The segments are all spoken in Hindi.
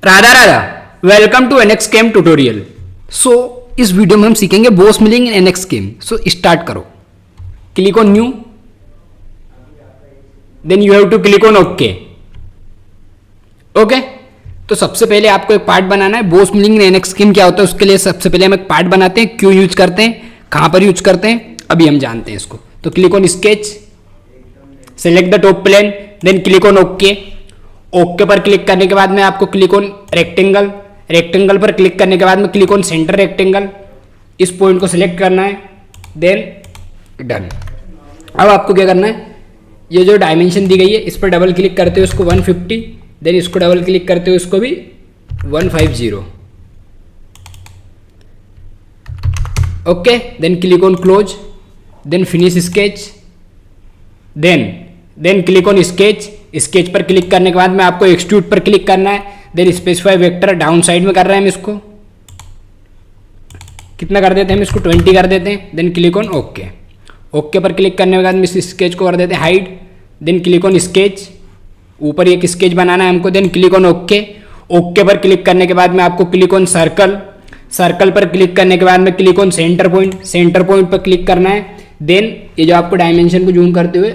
Radha Radha, welcome to NX CAM tutorial. So इस वीडियो में हम सीखेंगे boss milling in NX CAM. So start करो, click on new, then you have to click on okay. Okay, तो सबसे पहले आपको एक पार्ट बनाना है। Boss milling in NX CAM क्या होता है उसके लिए सबसे पहले हम एक पार्ट बनाते हैं। क्यों यूज करते हैं, कहां पर यूज करते हैं, अभी हम जानते हैं इसको। तो click on sketch, select the top plane, then click on okay. Okay पर क्लिक करने के बाद में आपको क्लिक ऑन रेक्टेंगल, रेक्टेंगल पर क्लिक करने के बाद में क्लिक ऑन सेंटर रेक्टेंगल, इस पॉइंट को सिलेक्ट करना है, देन डन। अब आपको क्या करना है, ये जो डायमेंशन दी गई है इस पर डबल क्लिक करते हो इसको 150, देन इसको डबल क्लिक करते हो इसको भी 150। Okay, then click on close, then finish sketch, then click on sketch. Sketch पर क्लिक करने के बाद में आपको एक्सट्रूड पर क्लिक करना है, then specify vector down side में कर रहे हैं हम इसको, कितना कर देते हैं हम इसको 20 कर देते हैं, then click on okay. Okay पर क्लिक करने के बाद में इस स्केच को कर देते हैं hide, then click on sketch, ऊपर एक स्केच बनाना है हमको, then click on okay. Okay पर क्लिक करने के बाद में आपको क्लिक ऑन सर्कल, सर्कल पर क्लिक करने के बाद में click on centre point, centre point पर क्लिक करना है, देन ये जो आपको डायमेंशन को जूम करते हुए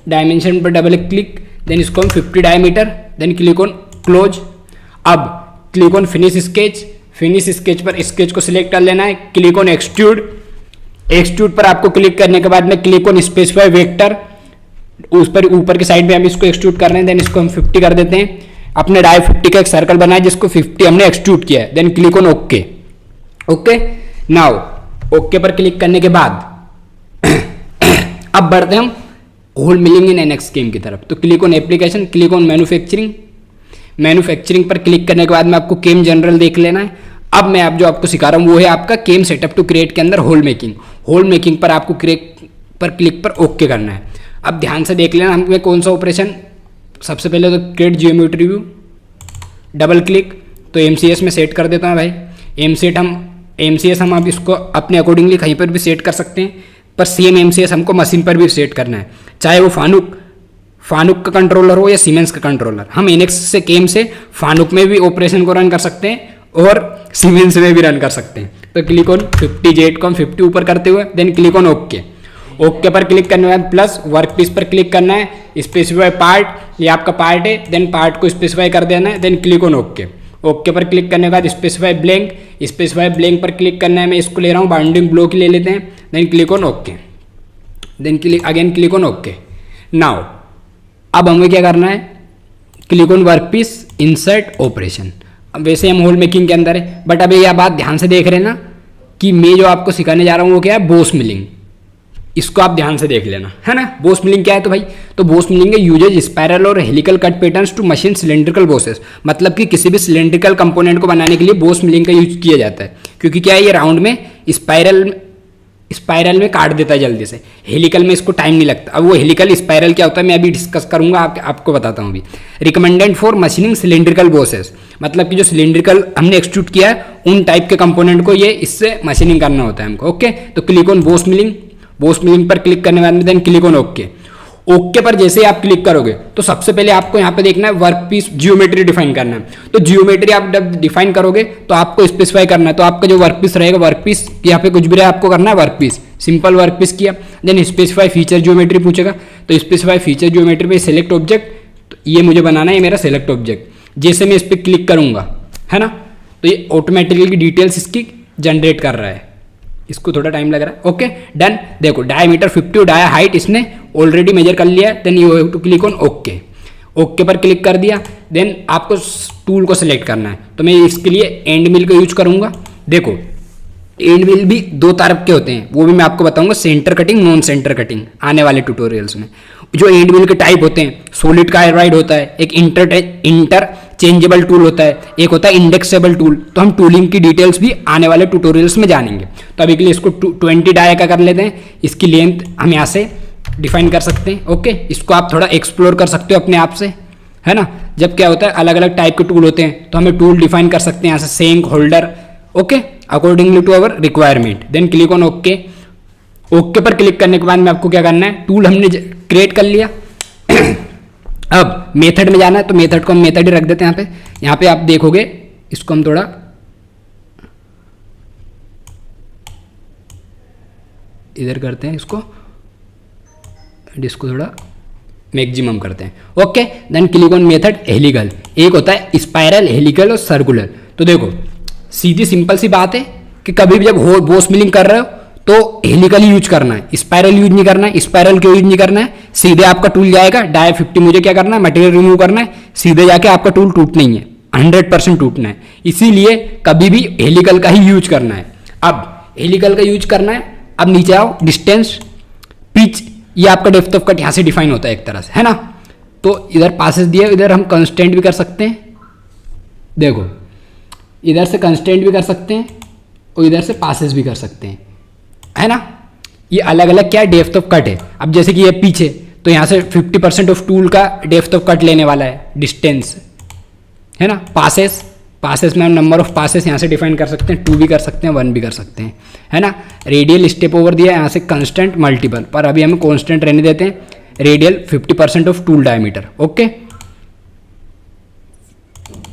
डायमेंशन पर डबल क्लिक, देन इसको हम 50 diameter, then click on close. अब click on finish sketch, finish sketch पर स्केच को सिलेक्ट कर लेना है, क्लिक ऑन एक्सट्रूड, एक्सट्रूड पर आपको क्लिक करने के बाद में क्लिक ऑन स्पेसिफाई वेक्टर, उस पर ऊपर की साइड में हम इसको एक्सट्रूड कर रहे हैं, देन इसको हम 50 कर देते हैं। अपने डाई 50 का एक सर्कल बनाया जिसको 50 हमने एक्सट्रूड किया है, then click on okay. Okay, now okay पर क्लिक करने के बाद अब बढ़ते हैं हम hole milling in NX CAM की तरफ। तो click on application, click on manufacturing, manufacturing पर क्लिक करने के बाद में आपको केम जनरल देख लेना है। अब मैं आप जो आपको सिखा रहा हूँ वो है आपका केम सेटअप टू क्रिएट के अंदर होल मेकिंग। होल मेकिंग पर आपको क्रिएट पर क्लिक पर ओके करना है। अब ध्यान से देख लेना हमें कौन सा ऑपरेशन, सबसे पहले तो create geometry view, double click, तो एमसीएस में सेट कर देता हूँ भाई। एमसीएस हम अब इसको अपने अकॉर्डिंगली कहीं पर भी सेट कर सकते हैं, पर सेम एमसीएस हमको मशीन पर भी सेट करना है, चाहे वो फानुक का कंट्रोलर हो या सीमेंस का कंट्रोलर। हम एनएक्स से केम से फानुक में भी ऑपरेशन को रन कर सकते हैं और सीमेंस में भी रन कर सकते हैं। तो क्लिक ऑन 50 जेट को हम 50 ऊपर करते हुए, then click on okay. Okay पर क्लिक करने के बाद प्लस वर्क पीस पर क्लिक करना है, स्पेसिफाई पार्ट, ये आपका पार्ट है, देन पार्ट को स्पेसिफाई कर देना है, then click on okay. Okay पर क्लिक करने के बाद स्पेसिफाई ब्लैंक, स्पेसिफाई ब्लैंक पर क्लिक करना है, मैं इसको ले रहा हूँ बाउंडिंग ब्लॉक ले लेते हैं, then click on okay, then click on okay. Now अब हमें क्या करना है, click on work piece, insert operation. अब वैसे हम होल मेकिंग के अंदर है, बट अभी यह बात ध्यान से देख रहे हैं ना कि मैं जो आपको सिखाने जा रहा हूँ वो क्या है, बॉस मिलिंग। इसको आप ध्यान से देख लेना, है ना। बॉस मिलिंग क्या है, तो भाई तो बॉस मिलिंग है यूजेज स्पाइरल और helical cut patterns to machine cylindrical bosses. मतलब कि किसी भी सिलेंड्रिकल कंपोनेंट को बनाने के लिए बॉस मिलिंग का यूज किया जाता है, क्योंकि क्या है ये राउंड में स्पाइरल में काट देता है जल्दी से, हेलिकल में इसको टाइम नहीं लगता। अब वो हेलिकल स्पाइरल क्या होता है मैं अभी डिस्कस करूंगा, आपको बताता हूँ अभी। Recommended for machining cylindrical bosses, मतलब कि जो सिलेंड्रिकल हमने एक्सट्रूड किया है उन टाइप के कंपोनेंट को ये इससे मशीनिंग करना होता है हमको। ओके, तो click on boss milling, boss milling पर क्लिक करने के बाद में then click on okay. Okay पर जैसे ही आप क्लिक करोगे तो सबसे पहले आपको यहाँ पे देखना है वर्क पीस जियोमेट्री डिफाइन करना है। तो जियोमेट्री आप जब डिफाइन करोगे तो आपको स्पेसिफाई करना है, तो आपका जो वर्क पीस रहेगा, वर्क पीस यहाँ पे कुछ भी रहे आपको करना है work piece, simple work piece किया, देन स्पेसिफाई फीचर जियोमेट्री पूछेगा, तो स्पेसिफाई फीचर जियोमेट्री पे सेलेक्ट ऑब्जेक्ट, तो ये मुझे बनाना है मेरा सेलेक्ट ऑब्जेक्ट। जैसे मैं इस पर क्लिक करूंगा, है ना, तो ये ऑटोमेटिकली डिटेल्स इसकी जनरेट कर रहा है, इसको थोड़ा टाइम लग रहा है। Okay, done. देखो डायमीटर 50 और डाया हाइट इसने ऑलरेडी मेजर कर लिया है, then you have to click on okay. Okay पर क्लिक कर दिया, देन आपको टूल को सिलेक्ट करना है, तो मैं इसके लिए एंड मिल का यूज करूंगा। देखो एंड मिल भी दो तरफ के होते हैं, वो भी मैं आपको बताऊंगा, centre cutting, non centre cutting आने वाले ट्यूटोरियल्स में। जो एंड मिल के टाइप होते हैं, सॉलिड कार्बाइड होता है, एक इंटरचेंजेबल टूल होता है, एक होता है इंडेक्सेबल टूल। तो हम टूलिंग की डिटेल्स भी आने वाले ट्यूटोरियल्स में जानेंगे। तो अभी के लिए इसको 20 डाया का कर लेते हैं, इसकी लेंथ हम यहाँ से डिफाइन कर सकते हैं। ओके, इसको आप थोड़ा एक्सप्लोर कर सकते हो अपने आप से, है ना। जब क्या होता है अलग अलग टाइप के टूल होते हैं तो हमें टूल डिफाइन कर सकते हैं यहाँ से, shank, holder, okay, accordingly to our requirement. Then click on okay. Okay पर क्लिक करने के बाद में आपको क्या करना है, टूल हमने क्रिएट कर लिया अब मेथड में जाना है तो मेथड को हम मेथड ही रख देते हैं यहाँ पे आप देखोगे, इसको हम थोड़ा इधर करते हैं, इसको थोड़ा मैक्सिमम करते हैं। Okay, then click on method helical. एक होता है स्पाइरल, हेलिकल और सर्कुलर। तो देखो सीधी सिंपल सी बात है कि कभी भी जब बोस मिलिंग कर रहे हो तो हेलिकल यूज करना है, स्पाइरल यूज नहीं करना है। स्पाइरल क्यों यूज नहीं करना है? सीधे आपका टूल जाएगा डाई 50, मुझे क्या करना है, मटेरियल रिमूव करना है, सीधे जाके आपका टूल टूटना ही है, 100% टूटना है। इसीलिए कभी भी हेलिकल का ही यूज करना है। अब हेलिकल का यूज करना है, अब नीचे आओ, डिस्टेंस, पिच, ये आपका डेप्थ ऑफ कट यहाँ से डिफाइन होता है एक तरह से, है ना। तो इधर पासेस दिए, इधर हम कंस्टेंट भी कर सकते हैं, देखो इधर से कंस्टेंट भी कर सकते हैं और इधर से पासेस भी कर सकते हैं, है ना। ये अलग अलग क्या डेप्थ ऑफ कट है। अब जैसे कि ये पीछे, तो यहाँ से 50% ऑफ टूल का डेप्थ ऑफ कट लेने वाला है, डिस्टेंस, है ना। पासेस में हम नंबर ऑफ पासेस यहाँ से डिफाइन कर सकते हैं, 2 भी कर सकते हैं, 1 भी कर सकते हैं, है ना। रेडियल स्टेप ओवर दिया यहाँ से कंस्टेंट मल्टीपल, पर अभी हमें कांस्टेंट रहने देते हैं, radial 50% of tool diameter. Okay,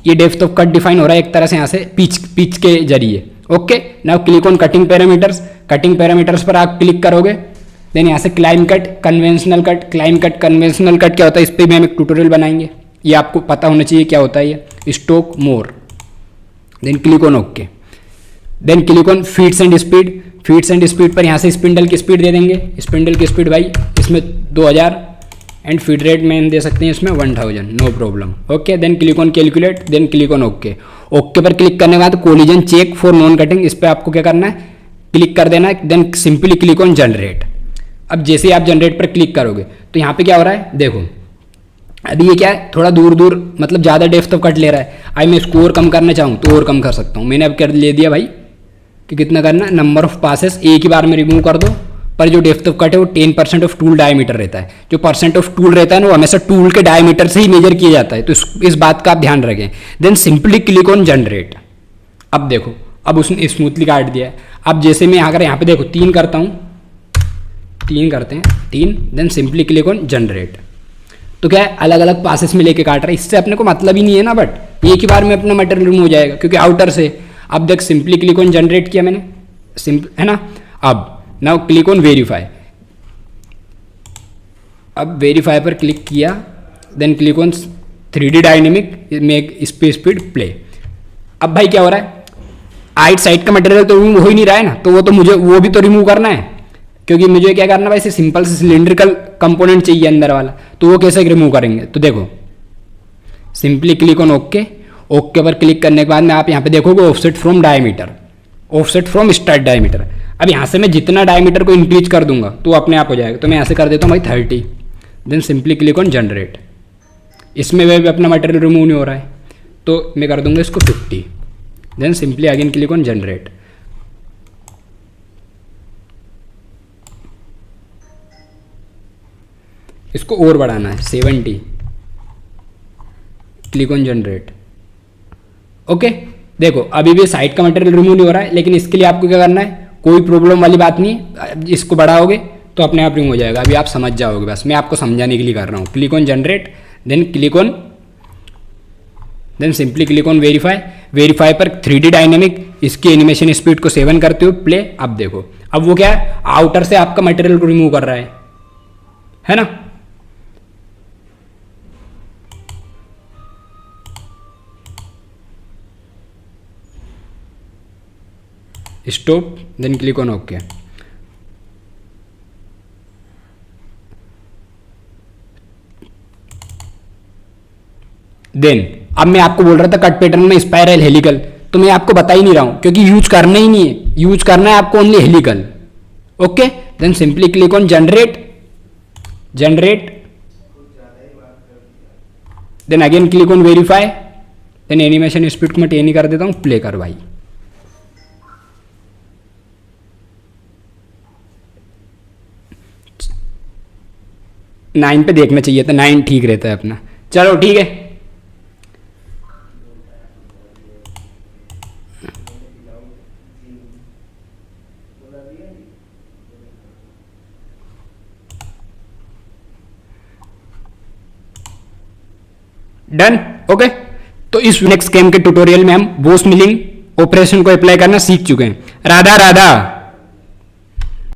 ये डेप्थ ऑफ कट डिफाइन हो रहा है एक तरह से यहाँ से पिच के जरिए। Okay, now click on cutting parameters. Cutting parameters पर आप क्लिक करोगे, देन यहाँ से climb cut, conventional cut. Climb cut, conventional cut क्या होता है, इस पर भी हम एक ट्यूटोरियल बनाएंगे, ये आपको पता होना चाहिए क्या होता है ये। Stock more, then click on okay, then click on feeds and speed. Feeds and speed पर यहाँ से स्पिंडल की स्पीड दे देंगे। स्पिंडल की स्पीड भाई इसमें 2000 एंड फीड रेट में हम दे सकते हैं इसमें 1000, no problem. Okay, then click on calculate, then click on okay. Okay पर क्लिक करने के बाद collision check for non cutting, इस पर आपको क्या करना है, क्लिक कर देना है, then simply click on generate. अब जैसे ही आप जनरेट पर क्लिक करोगे तो यहाँ पे क्या हो रहा है, देखो अभी ये क्या है, थोड़ा दूर दूर मतलब ज़्यादा डेप्थ ऑफ कट ले रहा है। आई मैं इसको और कम करना चाहूँ तो और कम कर सकता हूँ। मैंने अब कर ले दिया भाई कि कितना करना है, नंबर ऑफ पासेस एक ही बार में रिमूव कर दो, पर जो डेप्थ ऑफ कट है वो 10% ऑफ टूल डायमीटर रहता है। जो परसेंट ऑफ टूल रहता है ना वो हमेशा टूल के डायमीटर से ही मेजर किया जाता है, तो इस बात का आप ध्यान रखें। Then simply click on generate. अब देखो, अब उसने स्मूथली काट दिया है। अब जैसे मैं अगर यहाँ पे देखो 3 करता हूँ, 3 करते हैं, 3, then simply click on generate. तो क्या है, अलग अलग पासेस में लेके काट रहा है, इससे अपने को मतलब ही नहीं है ना, बट एक ही बार में अपना मटेरियल रिमूव हो जाएगा क्योंकि आउटर से। अब देख सिंपली क्लिक ऑन जनरेट किया मैंने, सिंपल है ना। अब नाउ क्लिक ऑन वेरीफाई। अब वेरीफाई पर क्लिक किया, then click on 3D dynamic, make speed play. अब भाई क्या हो रहा है, आइट साइड का मटेरियल तो रिमूव हो ही नहीं रहा है ना, तो वो तो मुझे वो भी तो रिमूव करना है, क्योंकि मुझे क्या करना है भाई, सिंपल से सिलेंड्रिकल कंपोनेंट चाहिए अंदर वाला, तो वो कैसे रिमूव करेंगे। तो देखो simply click on okay. Okay पर क्लिक करने के बाद में आप यहाँ पे देखोगे offset from diameter, offset from start diameter. अब यहाँ से मैं जितना डायमीटर को इंक्रीज कर दूंगा तो अपने आप हो जाएगा, तो मैं यहाँ से कर देता हूँ भाई 30, then simply click on generate. इसमें वे भी अपना मटेरियल रिमूव नहीं हो रहा है, तो मैं कर दूंगा इसको 50, then simply again click on generate. इसको और बढ़ाना है 70, क्लिक ऑन जनरेट। ओके, देखो अभी भी साइड का मटेरियल रिमूव नहीं हो रहा है, लेकिन इसके लिए आपको क्या करना है, कोई प्रॉब्लम वाली बात नहीं, इसको बढ़ाओगे तो अपने आप रिमूव हो जाएगा। अभी आप समझ जाओगे, बस मैं आपको समझाने के लिए कर रहा हूँ। Click on generate, then click on, then simply click on verify. Verify पर 3D डायनेमिक, इसकी एनिमेशन स्पीड को 7 करते हो, प्ले। अब देखो, अब वो क्या है, आउटर से आपका मटेरियल को रिमूव कर रहा है ना। Stop, then click on okay. Then अब मैं आपको बोल रहा था कट पैटर्न में स्पाइरल हेलिकल, तो मैं आपको बता ही नहीं रहा हूं क्योंकि यूज करना ही नहीं है, यूज करना है आपको only helical. Okay, then simply click on generate, then again click on verify, then animation speed को मैं 10 ही कर देता हूं, प्ले कर भाई। नाइन पे देखना चाहिए था, 9 ठीक रहता है अपना। चलो ठीक है, डन, ओके। तो इस नेक्स्ट गेम के ट्यूटोरियल में हम बोस मिलिंग ऑपरेशन को अप्लाई करना सीख चुके हैं। राधा राधा।